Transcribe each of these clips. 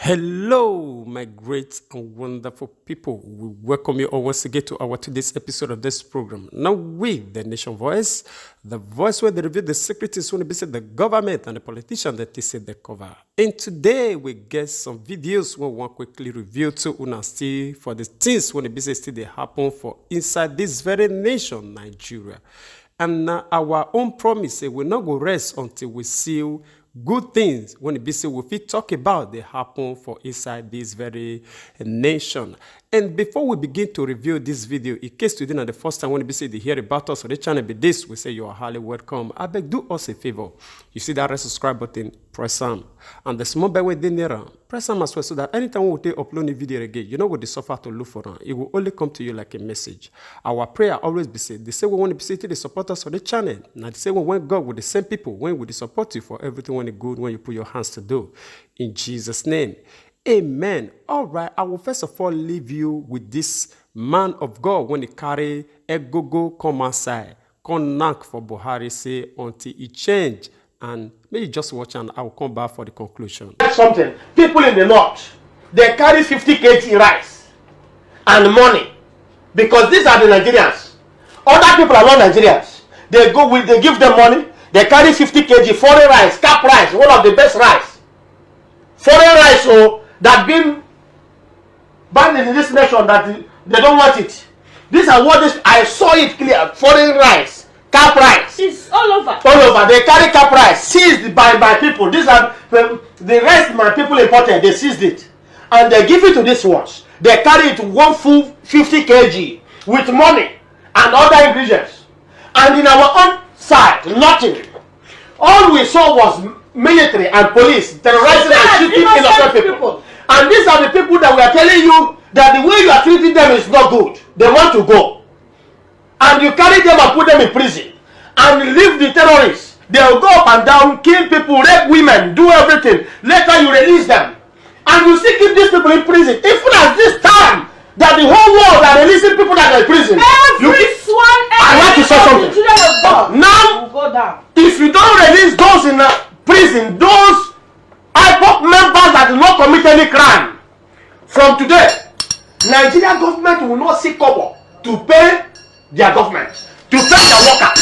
Hello, my great and wonderful people. We welcome you all once again to our today's episode of this program. Now with the Nation Voice, the voice where they reveal the secrets when they say the government and the politicians that they say they cover. And today we get some videos we want quickly review to una see for the things when they say still they happen for inside this very nation, Nigeria. And our own promise say we not go rest until we see good things when it be say we talk about they happen for inside this very nation. And before we begin to review this video, in case today not the first time when it be say they hear about us on the channel be this, we say you are highly welcome. I beg do us a favor. You see that red subscribe button, press some. And the small bell within there, press some as well so that anytime we upload a video again, you know what they suffer to look for them. It will only come to you like a message. Our prayer always be said. They say we want to be say they support us on the channel. Now they say when God with the same people, when we support you for everything when it good, when you put your hands to do. In Jesus' name. Amen. All right. I will first of all leave you with this man of God when he carry a go come outside. Come knock for Buhari say until he change. And maybe just watch and I will come back for the conclusion. Something. People in the north, they carry 50 kg rice and money because these are the Nigerians. Other people are not Nigerians. They give them money. They carry 50 kg foreign rice, cap rice, one of the best rice. Foreign rice, so that been banned in this nation that they don't want it. These are what this I saw it clear. Foreign rice, cap rice. It's all over. All over. They carry cap rice seized by people. These are the rest my people imported. They seized it and they give it to these ones. They carry it one full 50 kg with money and other ingredients. And in our own side, nothing. All we saw was military and police terrorizing and shooting innocent people. And these are the people that we are telling you that the way you are treating them is not good. They want to go. And you carry them and put them in prison. And leave the terrorists. They will go up and down, kill people, rape women, do everything. Later you release them. And you still keep these people in prison. Even at this time, that the whole world are releasing people that are in prison. I like to say something. Now, if you don't release those in prison, those IPOC members that do not commit any crime, from today, Nigerian government will not seek cover to pay their government, to pay their workers.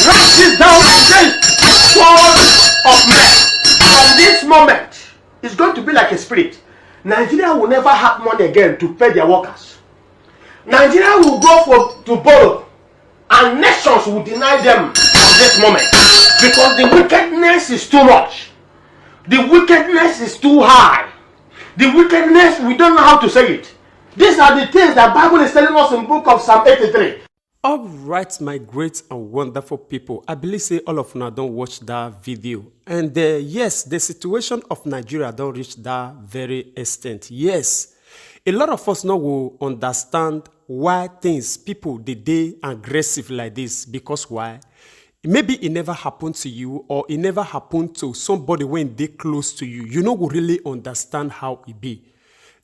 Write this down and say, sword of men. From this moment, it's going to be like a spirit. Nigeria will never have money again to pay their workers. Nigeria will go to borrow, and nations will deny them from this moment because the wickedness is too much. The wickedness is too high. The wickedness, we don't know how to say it. These are the things that Bible is telling us in the book of Psalm 83. All right, my great and wonderful people. I believe say all of you don't watch that video. And yes, the situation of Nigeria don't reach that very extent. Yes, a lot of us now will understand why people they aggressive like this. Because why? Maybe it never happened to you or it never happened to somebody when they close to you. You know, we really understand how it be.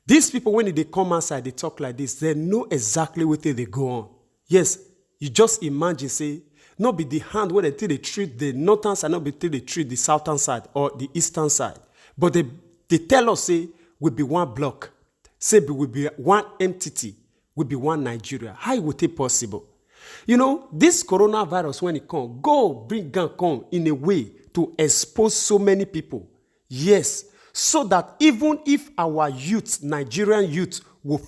These people, when they come outside, they talk like this, they know exactly what they go on. Yes, you just imagine, say, not be the hand where they treat the northern side, not be they treat the southern side or the eastern side. But they tell us, say, we'll be one block. Say, we'll be one entity. We'll be one Nigeria. How would it possible? You know, this coronavirus, when it comes, bring gun come in a way to expose so many people. Yes, so that even if our youth, Nigerian youth, will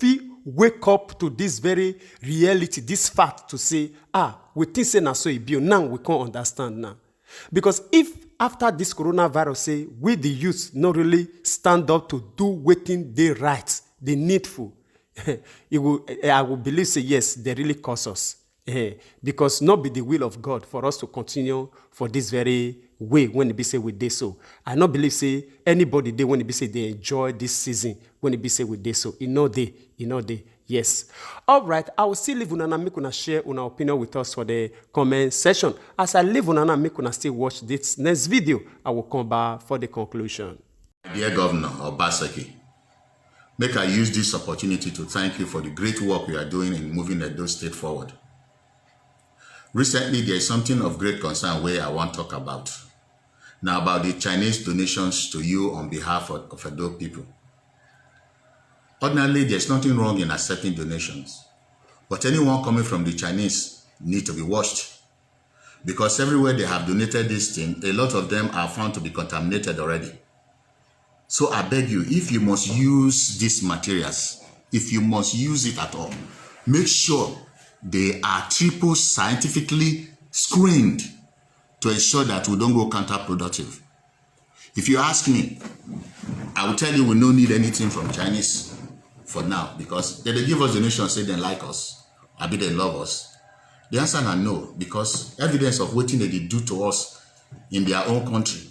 wake up to this very reality, this fact to say, we think say na so it be. Now we can't understand now. Because if after this coronavirus, say, we the youth not really stand up to do waiting the right, the needful, I will believe, say, yes, they really cause us. Because not be the will of God for us to continue for this very way when it be say we did so. I not believe say anybody they when it be say they enjoy this season when it be say we did so. You know they. Yes. All right. I will still leave una make una share una opinion with us for the comment section. As I leave una make una still watch this next video, I will come back for the conclusion. Dear Governor Obaseki, make I use this opportunity to thank you for the great work you are doing in moving Edo State forward. Recently, there is something of great concern where I want to talk about. Now about the Chinese donations to you on behalf of Edo people. Ordinarily, there's nothing wrong in accepting donations. But anyone coming from the Chinese need to be watched. Because everywhere they have donated this thing, a lot of them are found to be contaminated already. So I beg you, if you must use these materials, if you must use it at all, make sure they are triple scientifically screened to ensure that we don't go counterproductive. If you ask me, I will tell you we don't need anything from Chinese for now, because they give us donations, say they like us, I mean they love us. The answer is no, because evidence of what they do to us in their own country.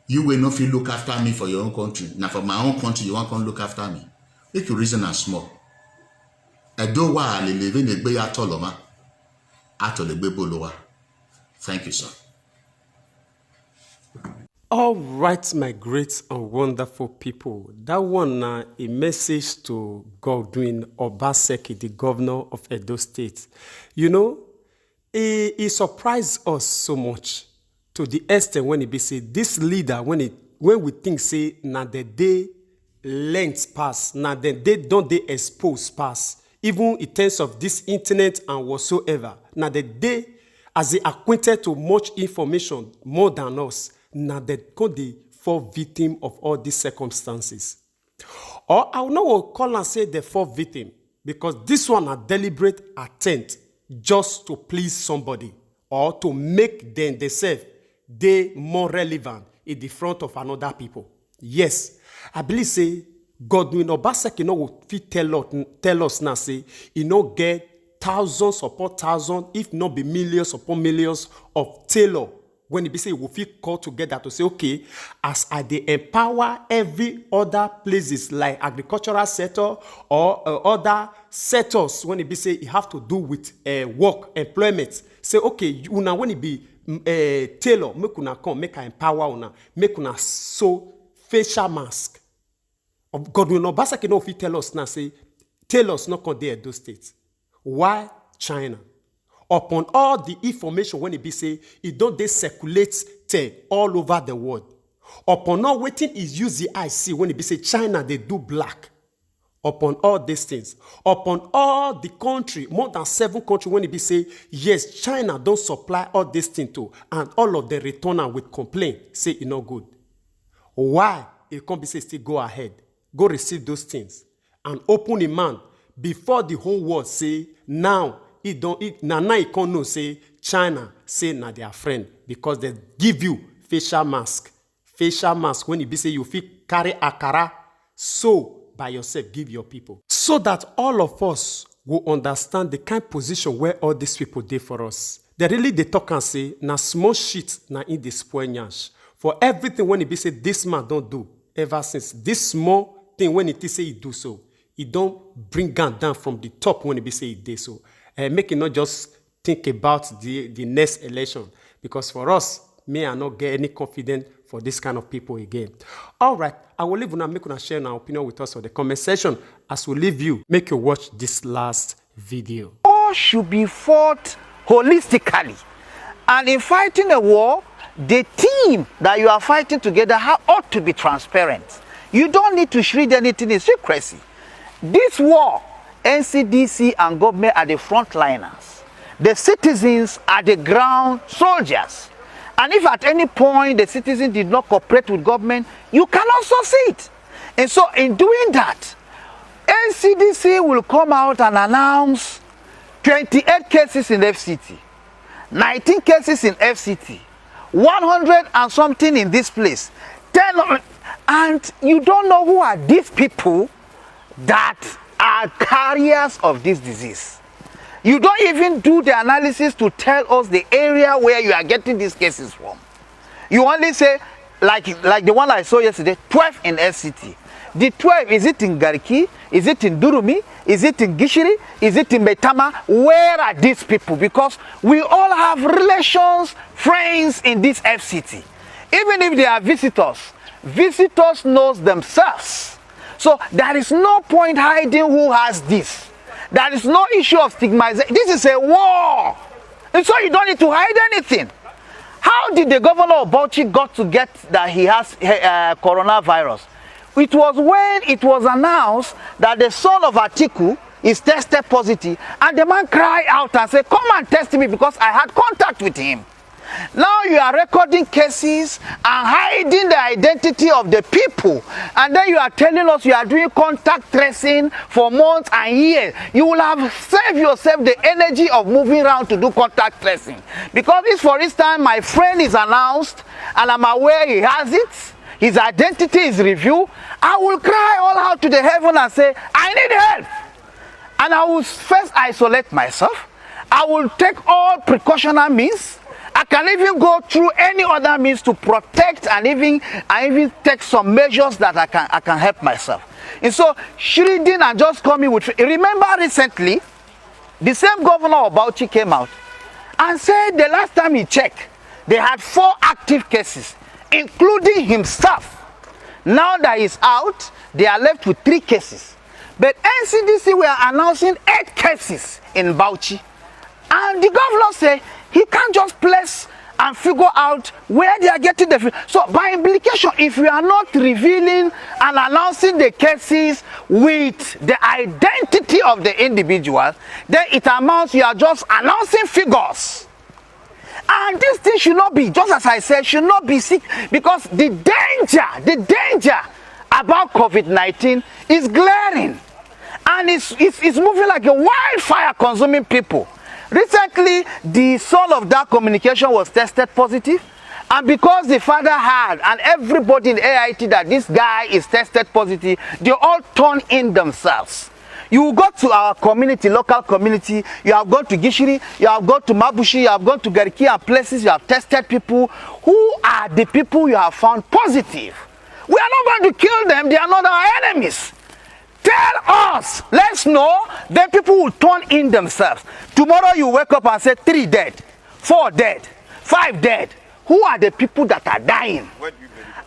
You will not feel look after me for your own country. Now for my own country, you won't come look after me. Make you reason as small. I don't want to live in a bay at all, Thank you, sir. All right, my great and wonderful people. That one a message to Godwin Obaseki, the governor of Edo State. You know, he surprised us so much to the extent when he be say this leader, when we think say na the day length pass, na the day don't they expose pass, even in terms of this internet and whatsoever. Now the day as they acquainted to much information more than us, now they could the fourth victim of all these circumstances. Or I will not call and say the fourth victim, because this one a deliberate attempt just to please somebody or to make them themselves they more relevant in the front of another people. Yes, I believe say Godwin Obaseki will fit tell us now say get thousands upon thousands, if not be millions upon millions of tailor when he be say we feel called together to say, okay, as I they empower every other places like agricultural sector or other sectors when he be say you have to do with work, employment. Say, okay, una when it be tailor, make una come, make I empower una, make una sew facial mask. Godwin Obaseki no fit tell us now say, tailors not come there at those states. Why China? Upon all the information when it be say, it don't they circulate all over the world. Upon all waiting is use the eye see when it be say China they do black. Upon all these things, upon all the country, more than 7 countries when it be say, yes, China don't supply all these things to, and all of the returner with complaint, say it not good. Why? It can't be say still go ahead, go receive those things, and open a man before the whole world say, now, now it can't know say, China say na their friend, because they give you facial mask when it be say you feel carry akara, so by yourself, give your people. So that all of us will understand the kind of position where all these people did for us. They talk and say, na small shit na in the spoil nyash. For everything when it be say, this man don't do, ever since this small thing when it is say he do so, he don't bring gun down from the top when it be say he did so. Make it not just think about the next election. Because for us, may I not get any confidence for this kind of people again. All right, I will leave you make you share our opinion with us on the comment section. As we leave you, make you watch this last video. War should be fought holistically. And in fighting a war, the team that you are fighting together ought to be transparent. You don't need to shred anything in secrecy. This war, NCDC and government are the frontliners. The citizens are the ground soldiers. And if at any point the citizen did not cooperate with government, you cannot succeed. And so in doing that, NCDC will come out and announce 28 cases in FCT, 19 cases in FCT, 100 and something in this place, 10, and you don't know who are these people that are carriers of this disease. You don't even do the analysis to tell us the area where you are getting these cases from. You only say, like the one I saw yesterday, 12 in FCT. The 12, is it in Gariki? Is it in Durumi? Is it in Gishiri? Is it in Betama? Where are these people? Because we all have relations, friends in this FCT. Even if they are visitors knows themselves. So there is no point hiding who has this. There is no issue of stigmatization. This is a war. And so you don't need to hide anything. How did the governor of Bauchi got to get that he has coronavirus? it was when it was announced that the son of Atiku is tested positive, and the man cried out and said, come and test me because I had contact with him. Now you are recording cases and hiding the identity of the people, and then you are telling us you are doing contact tracing for months and years. You will have saved yourself the energy of moving around to do contact tracing. Because if, for instance, my friend is announced and I'm aware he has it, his identity is revealed, I will cry all out to the heaven and say, I need help. And I will first isolate myself. I will take all precautionary means. I can even go through any other means to protect and even take some measures that I can help myself. And so shredding and just coming with, remember recently, the same governor of Wtch came out and said the last time he checked, they had 4 active cases, including himself. Now that he's out, they are left with 3 cases. But NCDC were announcing 8 cases in Wtch. And the governor said he can't just place and figure out where they are getting the. So by implication, if you are not revealing and announcing the cases with the identity of the individual, then it amounts you are just announcing figures. And this thing should not be, just as I said, should not be sick, because the danger about COVID-19 is glaring. And it's moving like a wildfire, consuming people. Recently, the son of that communication was tested positive. And because the father had, and everybody in AIT, that this guy is tested positive, they all turn in themselves. You go to our community, local community, you have gone to Gishiri, you have gone to Mabushi, you have gone to Gariki and places, you have tested people. Who are the people you have found positive? We are not going to kill them, they are not our enemies. Tell us, let's know, then people will turn in themselves. Tomorrow you wake up and say 3 dead, 4 dead, 5 dead. Who are the people that are dying?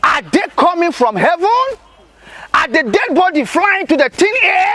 Are they coming from heaven? Are the dead body flying to the thin air?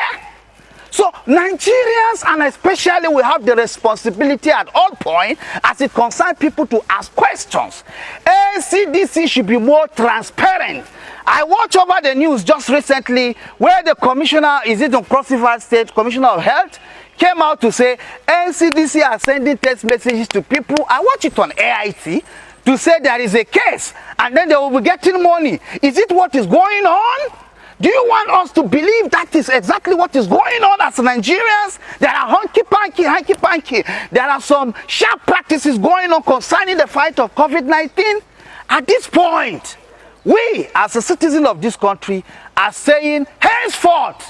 So Nigerians, and especially, we have the responsibility at all points as it concerns people to ask questions. NCDC should be more transparent. I watched over the news just recently where the commissioner, is it on Cross River State, Commissioner of Health, came out to say NCDC are sending text messages to people. I watched it on AIT to say there is a case and then they will be getting money. Is it what is going on? Do you want us to believe that is exactly what is going on as Nigerians? There are hanky-panky. There are some sharp practices going on concerning the fight of COVID-19. At this point, we, as a citizen of this country, are saying, henceforth,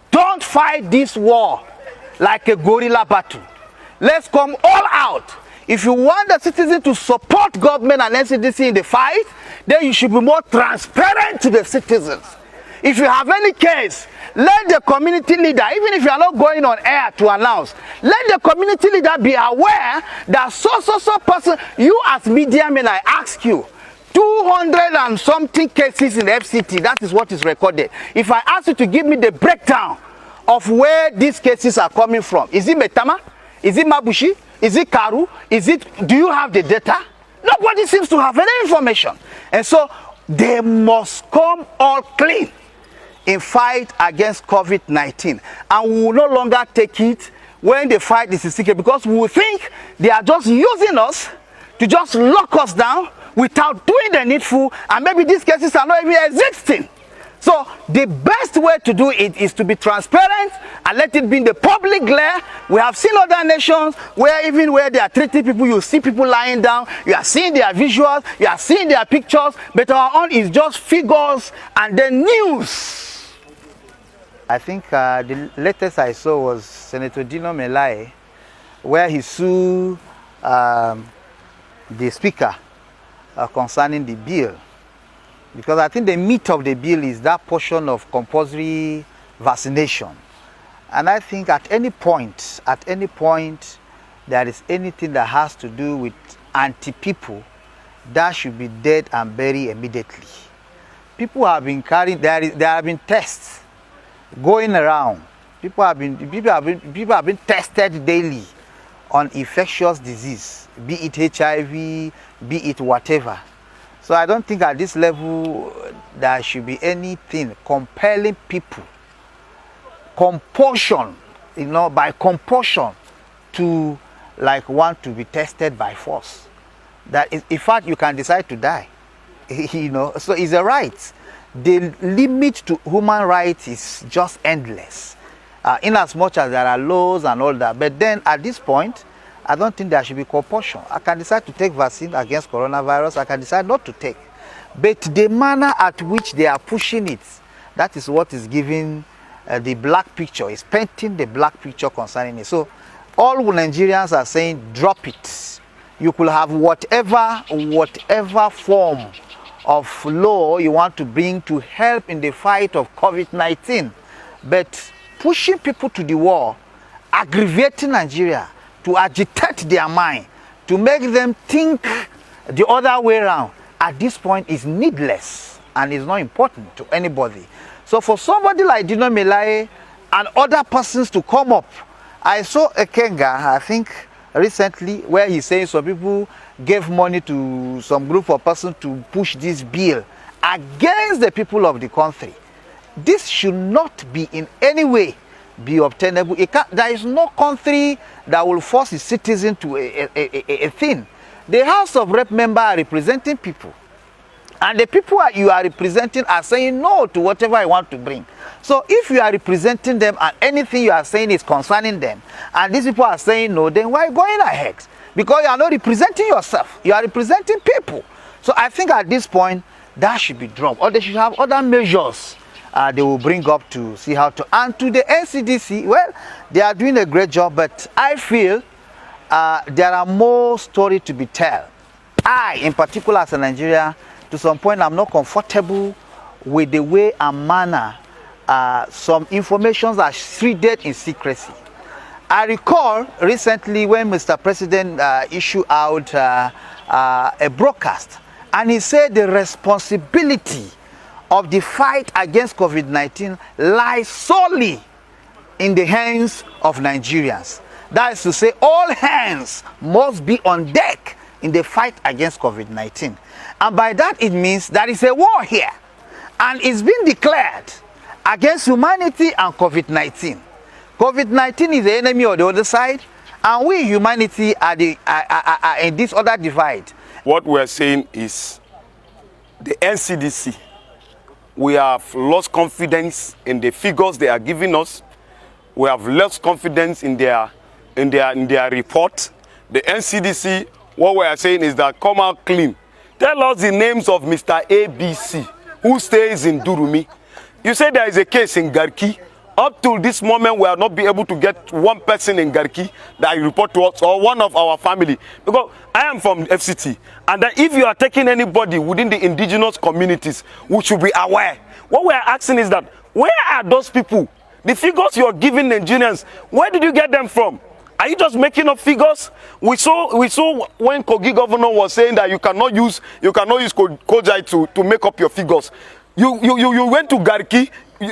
don't fight this war like a guerrilla battle. Let's come all out. If you want the citizens to support government and NCDC in the fight, then you should be more transparent to the citizens. If you have any case, let the community leader, even if you are not going on air to announce, let the community leader be aware that so person, you as media men, I ask you, 200 and something cases in FCT, that is what is recorded. If I ask you to give me the breakdown of where these cases are coming from, is it Metama? Is it Mabushi? Is it Karu? Do you have the data? Nobody seems to have any information. And so they must come all clean in fight against COVID-19. And we will no longer take it when the fight is a secret, because we will think they are just using us to just lock us down without doing the needful, and maybe these cases are not even existing. So the best way to do it is to be transparent and let it be in the public glare. We have seen other nations where even where they are treating people, you see people lying down, you are seeing their visuals, you are seeing their pictures, but our own is just figures and then news. I think the latest I saw was Senator Dino Melaye, where he sued the speaker concerning the bill. Because I think the meat of the bill is that portion of compulsory vaccination. And I think at any point there is anything that has to do with anti-people, that should be dead and buried immediately. People have been carrying, there have been tests going around. People have been tested daily on infectious disease, be it HIV, be it whatever. So I don't think at this level there should be anything compelling people, compulsion, by compulsion to like want to be tested by force. That is, in fact, you can decide to die. So it's a right. The limit to human rights is just endless, in as much as there are laws and all that. But then at this point, I don't think there should be compulsion. I can decide to take vaccine against coronavirus. I can decide not to take. But the manner at which they are pushing it, that is what is giving the black picture, is painting the black picture concerning it. So all Nigerians are saying, drop it. You could have whatever form of law you want to bring to help in the fight of COVID-19. But pushing people to the wall, aggravating Nigeria, to agitate their mind, to make them think the other way around, at this point is needless and is not important to anybody. So for somebody like Dino Melaye and other persons to come up, I saw a Kenga, I think recently, where he's saying some people gave money to some group of persons to push this bill against the people of the country. This should not be in any way be obtainable. There is no country that will force its citizen to a thing. The House of Rep members are representing people, and the people you are representing are saying no to whatever I want to bring. So if you are representing them and anything you are saying is concerning them, and these people are saying no, then why going ahead? Because you are not representing yourself, you are representing people. So I think at this point that should be dropped, or they should have other measures they will bring up to see how to. And to the NCDC, well, they are doing a great job, but I feel there are more stories to be told. I, in particular as a Nigerian, to some point I'm not comfortable with the way and manner some informations are shrouded in secrecy. I recall recently when Mr. President issued out a broadcast, and he said the responsibility of the fight against COVID-19 lies solely in the hands of Nigerians. That is to say, all hands must be on deck in the fight against COVID-19. And by that it means there is a war here, and it's been declared against humanity and COVID-19. COVID-19 is the enemy of the other side, and we, humanity, are in this other divide. What we're saying is the NCDC, we have lost confidence in the figures they are giving us. We have lost confidence in their report. The NCDC, what we are saying is that come out clean. Tell us the names of Mr. ABC who stays in Durumi. You say there is a case in Garki. Up till this moment, we have not been able to get one person in Garki that report to us, or one of our family. Because I am from FCT, and that if you are taking anybody within the indigenous communities, we should be aware. What we are asking is that, where are those people? The figures you are giving Nigerians, where did you get them from? Are you just making up figures? We saw when Kogi governor was saying that you cannot use Kojai to make up your figures. You went to Garki,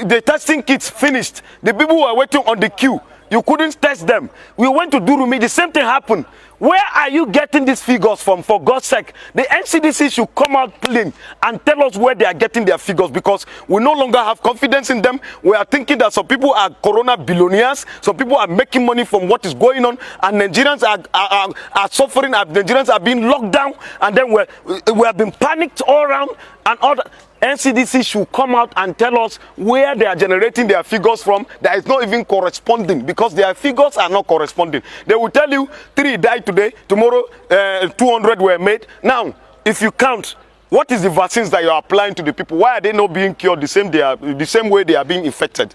the testing kits finished. The people who were waiting on the queue, you couldn't test them. We went to Durumi, the same thing happened. Where are you getting these figures from, for God's sake? The NCDC should come out clean and tell us where they are getting their figures, because we no longer have confidence in them. We are thinking that some people are corona billionaires, some people are making money from what is going on, and Nigerians are suffering, and Nigerians are being locked down, and then we have been panicked all around, and all that. NCDC should come out and tell us where they are generating their figures from. That is not even corresponding, because their figures are not corresponding. They will tell you 3 died today, tomorrow 200 were made. Now, if you count, what is the vaccines that you are applying to the people? Why are they not being cured the same way they are being infected?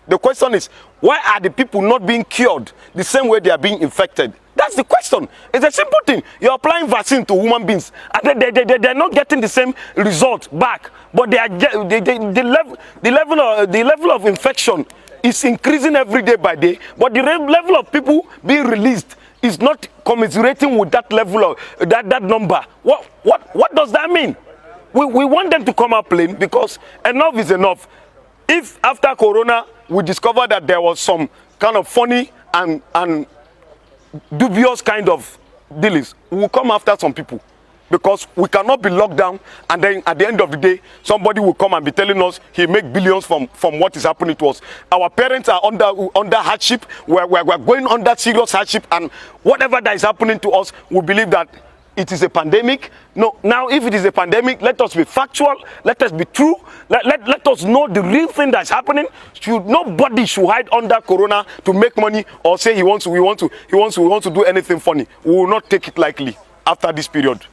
The question is, why are the people not being cured the same way they are being infected? That's the question. It's a simple thing. You're applying vaccine to human beings, and they're not getting the same result back. But the level of infection is increasing every day by day. But the level of people being released is not commiserating with that level of that number. What does that mean? We want them to come out plain, because enough is enough. If after Corona we discover that there was some kind of funny and dubious kind of dealings, we will come after some people. because we cannot be locked down and then at the end of the day somebody will come and be telling us he make billions from what is happening to us. Our parents are under hardship. We're going under serious hardship, and whatever that is happening to us, we believe that it is a pandemic. No, now if it is a pandemic, let us be factual, let us be true, let us know the real thing that's happening. Nobody should hide under corona to make money or say he wants to do anything funny. We will not take it lightly after this period.